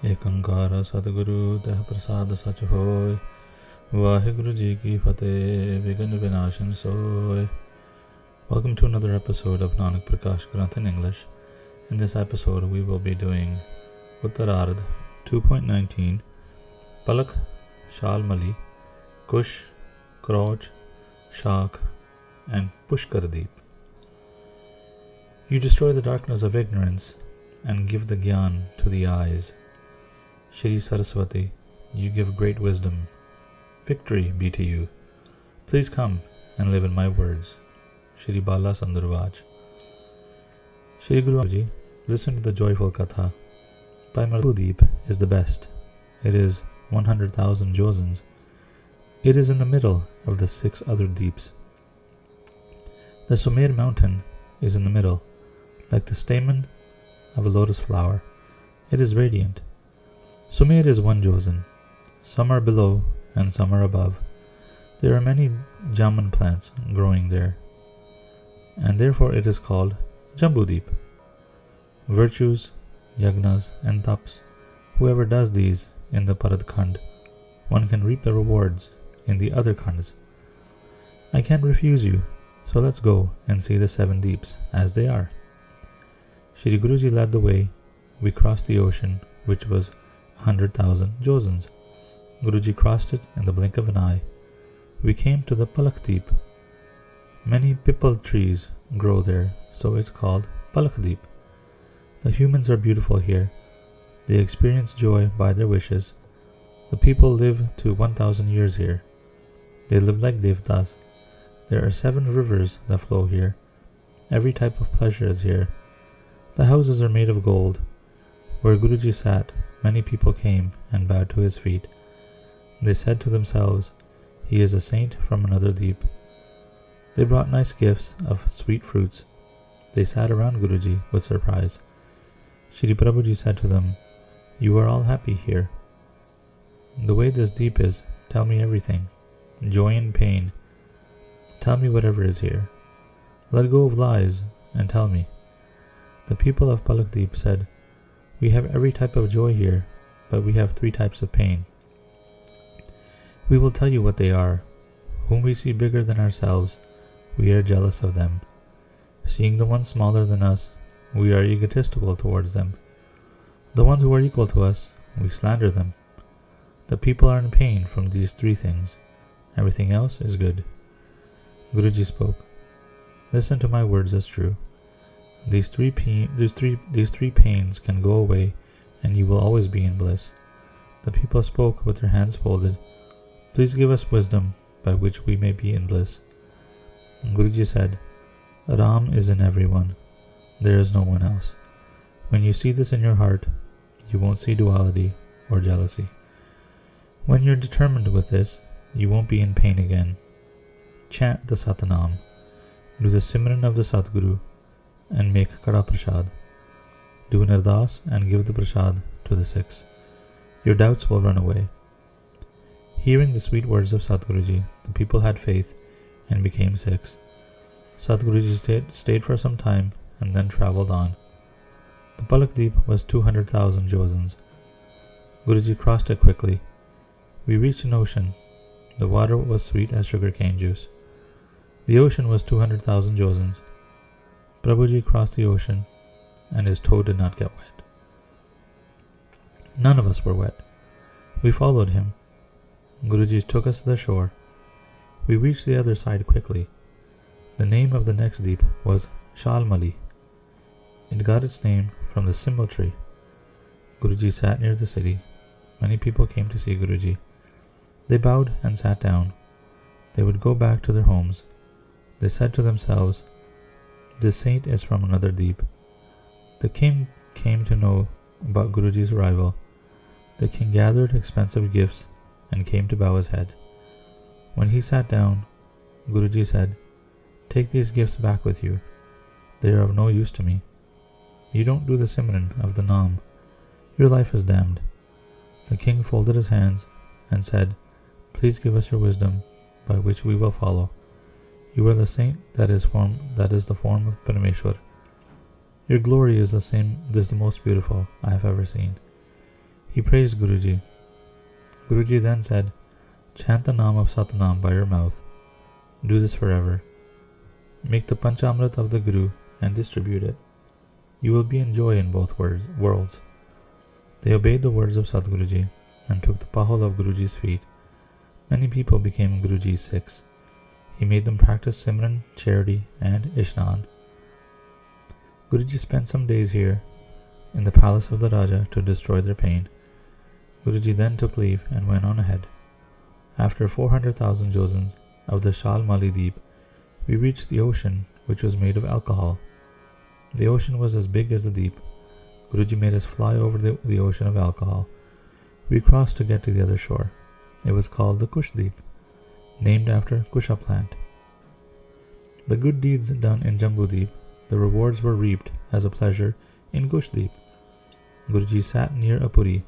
ਏਕੰਕਾਰ ਸਤਿਗੁਰੂ ਤਹਿ ਪ੍ਰਸਾਦ ਸਚ ਹੋਇ। Waheguru ji ki fateh, Vighan Vinashan soy. Welcome to another episode of Nanak Prakash Granth in English. In this episode we will be doing Utaraardh 2.19, Palakh, Shaalmali, Kush, Krauch, Shaakh, and Pushkar. You destroy the darkness of ignorance and give the gyan to the eyes. Shri Saraswati, you give great wisdom. Victory be to you. Please come and live in my words. Shri Bala Sandurvaj. Shri Guru Ji, listen to the joyful Katha. Deep is the best. It is 100,000 josans. It is in the middle of the 6 other deeps. The Sumer mountain is in the middle, like the stamen of a lotus flower. It is radiant. Sumer is 1 josan. Some are below and some are above. There are many jamun plants growing there, and therefore it is called Jambudeep. Virtues, yagnas, and taps, whoever does these in the Parad Khand, one can reap the rewards in the other Khands. I can't refuse you, so let's go and see the 7 deeps as they are. Shri Guruji led the way. We crossed the ocean, which was 100,000 josans. Guruji crossed it in the blink of an eye. We came to the Palakh Deep. Many pipal trees grow there, so it's called Palakh Deep. The humans are beautiful here. They experience joy by their wishes. The people live to 1,000 years here. They live like devtas. There are 7 rivers that flow here. Every type of pleasure is here. The houses are made of gold. Where Guruji sat, many people came and bowed to his feet. They said to themselves, he is a saint from another deep. They brought nice gifts of sweet fruits. They sat around Guruji with surprise. Shri Prabhuji said to them, you are all happy here. The way this deep is, tell me everything. Joy and pain. Tell me whatever is here. Let go of lies and tell me. The people of Palakh Deep said, we have every type of joy here, but we have 3 types of pain. We will tell you what they are. Whom we see bigger than ourselves, we are jealous of them. Seeing the ones smaller than us, we are egotistical towards them. The ones who are equal to us, we slander them. The people are in pain from these 3 things. Everything else is good. Guruji spoke. Listen to my words as true. These three pains can go away, and you will always be in bliss. The people spoke with their hands folded. Please give us wisdom by which we may be in bliss. Guruji said, Ram is in everyone. There is no one else. When you see this in your heart, you won't see duality or jealousy. When you're determined with this, you won't be in pain again. Chant the Satnam. Do the Simran of the Satguru and make Kada Prasad. Do an Ardas and give the Prasad to the Sikhs. Your doubts will run away. Hearing the sweet words of Satguruji, the people had faith and became Sikhs. Satguruji stayed for some time and then travelled on. The Palakh Deep was 200,000 josans. Guruji crossed it quickly. We reached an ocean. The water was sweet as sugarcane juice. The ocean was 200,000 josans. Prabhuji crossed the ocean and his toe did not get wet. None of us were wet. We followed him. Guruji took us to the shore. We reached the other side quickly. The name of the next deep was Shaalmali. It got its name from the simmal tree. Guruji sat near the city. Many people came to see Guruji. They bowed and sat down. They would go back to their homes. They said to themselves, this saint is from another deep. The king came to know about Guruji's arrival. The king gathered expensive gifts and came to bow his head. When he sat down, Guruji said, take these gifts back with you. They are of no use to me. You don't do the Simran of the Naam. Your life is damned. The king folded his hands and said, please give us your wisdom by which we will follow. You are the saint that is the form of Parameshwar. Your glory is the most beautiful I have ever seen. He praised Guruji. Guruji then said, "Chant the name of Satnam by your mouth. Do this forever. Make the Panchamrit of the Guru and distribute it. You will be in joy in both worlds." They obeyed the words of Sadguruji and took the pahul of Guruji's feet. Many people became Guruji's Sikhs. He made them practice Simran, charity, and Ishnan. Guruji spent some days here in the palace of the Raja to destroy their pain. Guruji then took leave and went on ahead. After 400,000 josans of the Shaalmali Deep, we reached the ocean, which was made of alcohol. The ocean was as big as the deep. Guruji made us fly over the ocean of alcohol. We crossed to get to the other shore. It was called the Kush Deep, named after Kusha plant. The good deeds done in Jambu Deep, the rewards were reaped as a pleasure in Kush Deep. Guruji sat near a puri.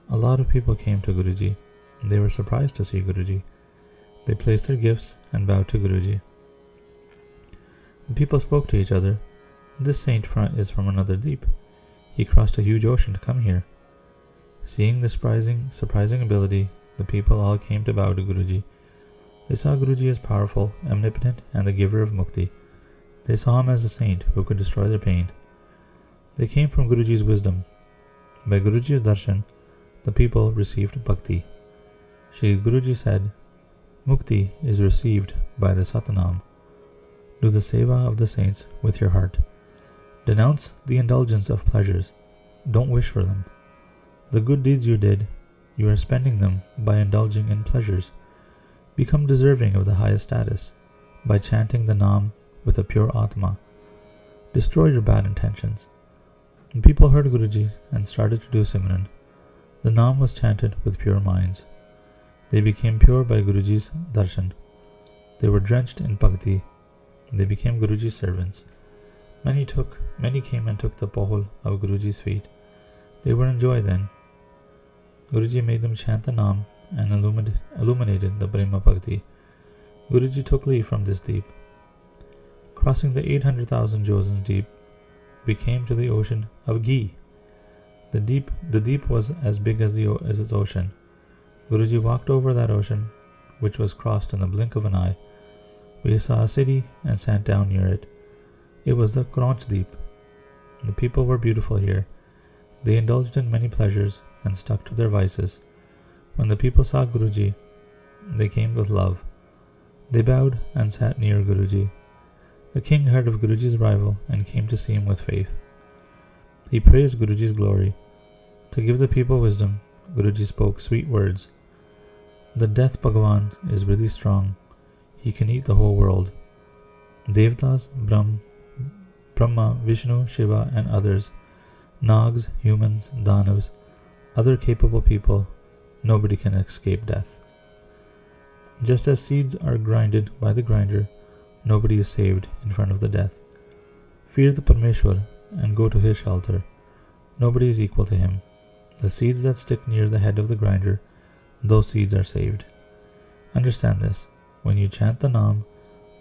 A lot of people came to Guruji. They were surprised to see Guruji. They placed their gifts and bowed to Guruji. The people spoke to each other. "This saint is from another deep. He crossed a huge ocean to come here." Seeing this surprising ability, the people all came to bow to Guruji. They saw Guruji as powerful, omnipotent, and the giver of mukti. They saw him as a saint who could destroy their pain. They came from Guruji's wisdom. By Guruji's darshan, the people received bhakti. Shri Guruji said, "Mukti is received by the Satnam. Do the Seva of the saints with your heart. Denounce the indulgence of pleasures. Don't wish for them. The good deeds you did, you are spending them by indulging in pleasures. Become deserving of the highest status by chanting the Naam with a pure Atma. Destroy your bad intentions." The people heard Guruji and started to do Simran. The Naam was chanted with pure minds. They became pure by Guruji's darshan. They were drenched in bhakti. They became Guruji's servants. Many came and took the pahul of Guruji's feet. They were in joy then. Guruji made them chant the Naam and illuminated the Prema Bhakti. Guruji took leave from this deep. Crossing the 800,000 josans deep, we came to the ocean of ghee. The deep was as big as its ocean. Guruji walked over that ocean, which was crossed in the blink of an eye. We saw a city and sat down near it. It was the Krauch Deep. The people were beautiful here. They indulged in many pleasures and stuck to their vices. When the people saw Guruji, they came with love. They bowed and sat near Guruji. The king heard of Guruji's arrival and came to see him with faith. He praised Guruji's glory. To give the people wisdom, Guruji spoke sweet words. The Death Bhagavan is really strong. He can eat the whole world. Devtas, Brahma, Vishnu, Shiva, and others, Nags, humans, Danavs, other capable people, nobody can escape death. Just as seeds are grinded by the grinder, nobody is saved in front of the death. Fear the Parmeshwar and go to his shelter. Nobody is equal to him. The seeds that stick near the head of the grinder, those seeds are saved. Understand this. When you chant the Naam,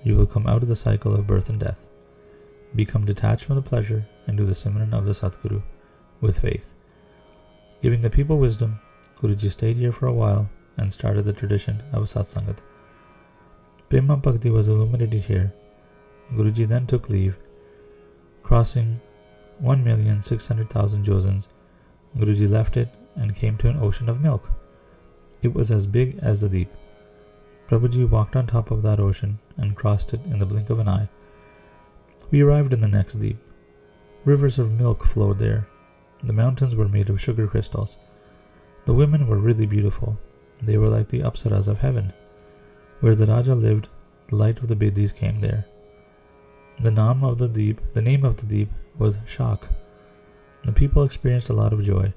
you will come out of the cycle of birth and death. Become detached from the pleasure and do the Simran of the Satguru with faith. Giving the people wisdom, Guruji stayed here for a while and started the tradition of Satsangat. Prema Bhakti was illuminated here. Guruji then took leave. Crossing 1,600,000 josans, Guruji left it and came to an ocean of milk. It was as big as the deep. Prabhuji walked on top of that ocean and crossed it in the blink of an eye. We arrived in the next deep. Rivers of milk flowed there. The mountains were made of sugar crystals. The women were really beautiful. They were like the Apsaras of heaven. Where the Raja lived, the light of the Bidis came there. The name of the deep was Shaakh. The people experienced a lot of joy,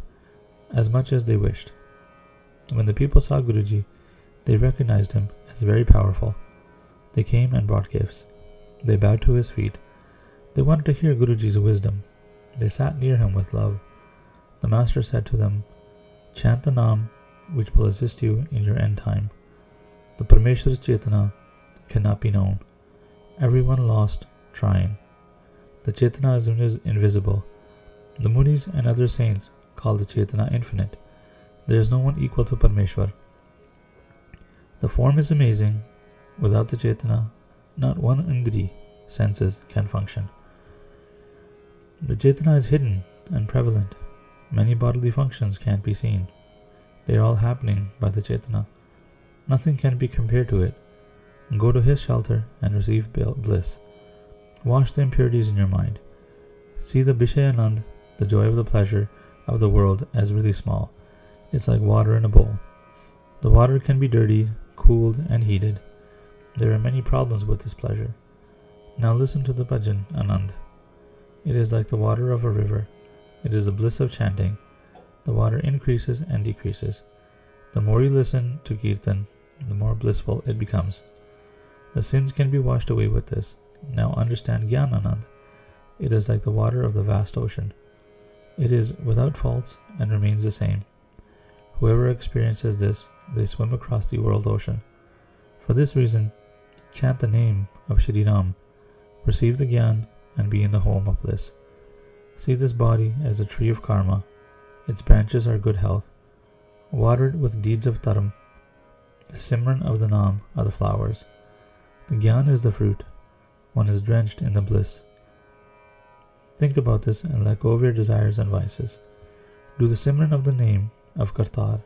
as much as they wished. When the people saw Guruji, they recognized him as very powerful. They came and brought gifts. They bowed to his feet. They wanted to hear Guruji's wisdom. They sat near him with love. The master said to them, "Chant the Naam, which will assist you in your end time. The Parmeshwar's Chetana cannot be known. Everyone lost trying. The Chetana is invisible. The Munis and other saints call the Chetana infinite. There is no one equal to Parmeshwar. The form is amazing. Without the Chetana, not one Indri, senses, can function. The Chetana is hidden and prevalent. Many bodily functions can't be seen. They are all happening by the Chetana. Nothing can be compared to it. Go to his shelter and receive bliss. Wash the impurities in your mind. See the Bishayanand, the joy of the pleasure of the world, as really small. It's like water in a bowl. The water can be dirtied, cooled, and heated. There are many problems with this pleasure. Now listen to the bhajan, Anand. It is like the water of a river. It is the bliss of chanting. The water increases and decreases. The more you listen to Kirtan, the more blissful it becomes. The sins can be washed away with this. Now understand Gyan, Anand. It is like the water of the vast ocean. It is without faults and remains the same. Whoever experiences this, they swim across the world ocean. For this reason, chant the name of Shri Ram, receive the Gyan, and be in the home of bliss. See this body as a tree of karma. Its branches are good health. Water it with deeds of dharam. The Simran of the Naam are the flowers. The Gyan is the fruit. One is drenched in the bliss. Think about this and let go of your desires and vices. Do the Simran of the name of Kartar.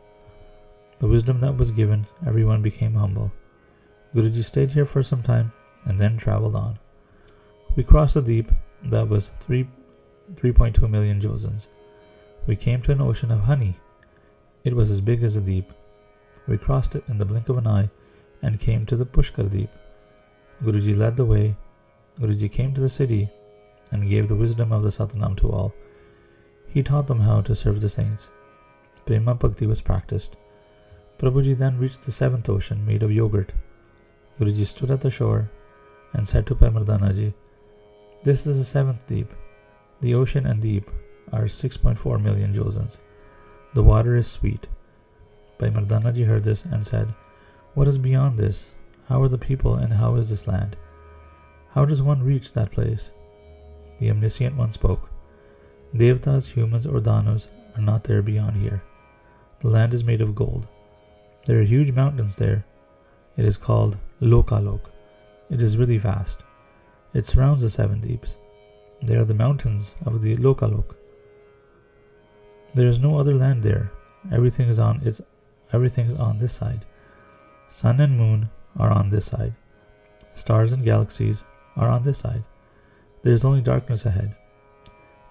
The wisdom that was given, everyone became humble. Guruji stayed here for some time and then traveled on. We crossed a deep that was 3.2 million josans. We came to an ocean of honey. It was as big as a deep. We crossed it in the blink of an eye and came to the Pushkar deep. Guruji led the way. Guruji came to the city and gave the wisdom of the Satnam to all. He taught them how to serve the saints. Prema Bhakti was practiced. Prabhuji then reached the seventh ocean made of yogurt. Guruji stood at the shore and said to Mardana, "This is the seventh deep. The ocean and deep are 6.4 million josans. The water is sweet." Mardana heard this and said, "What is beyond this? How are the people and how is this land? How does one reach that place?" The omniscient one spoke, "Devtas, humans or Danus are not there beyond here. The land is made of gold. There are huge mountains there. It is called Lokalok. It is really vast. It surrounds the seven deeps. They are the mountains of the Lokalok. There is no other land there. Everything is on this side. Sun and moon are on this side. Stars and galaxies are on this side. There is only darkness ahead.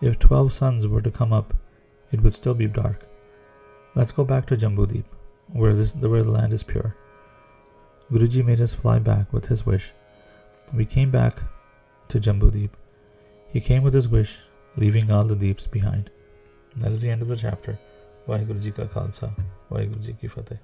If 12 suns were to come up, it would still be dark. Let's go back to Jambudeep, where the land is pure." Guruji made us fly back with his wish. We came back to Jambudeep. He came with his wish, leaving all the deeps behind. That is the end of the chapter. Waheguru Ji Ka Khalsa, Waheguru Ji Ki Fateh.